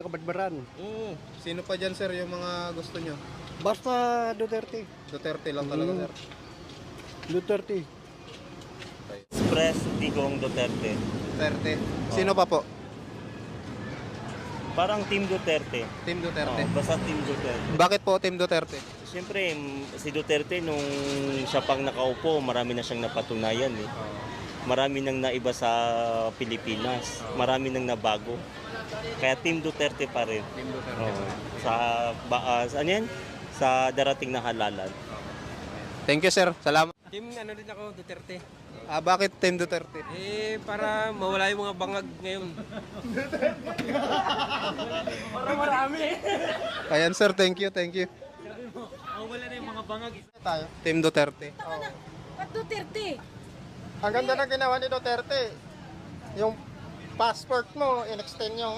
Kabadbaran. Oo. Sino pa dyan, sir, yung mga gusto nyo? Basta Duterte. Duterte lang talaga, sir. Duterte. Express Digong Duterte. Duterte. Sino pa po? Parang Team Duterte. Team Duterte. Basta Team Duterte. Bakit po Team Duterte? Siyempre, si Duterte nung siya pang nakaupo, marami na siyang napatunayan eh. Marami nang naiba sa Pilipinas. Marami nang nabago. Kaya Team Duterte pa rin. Team Duterte. Oo. Sa ano yan? Sa darating na halalan. Thank you, sir. Salamat. Team ano din ako, Duterte. Bakit Team Duterte? Para mawala yung mga bangag ngayon. Ayan, sir. Thank you, thank you. Mawala na yung mga bangag. Tayo. Team Duterte. Ba't Duterte? Ang ganda ng ginawa ni Duterte. Yung passport mo, in-extend yung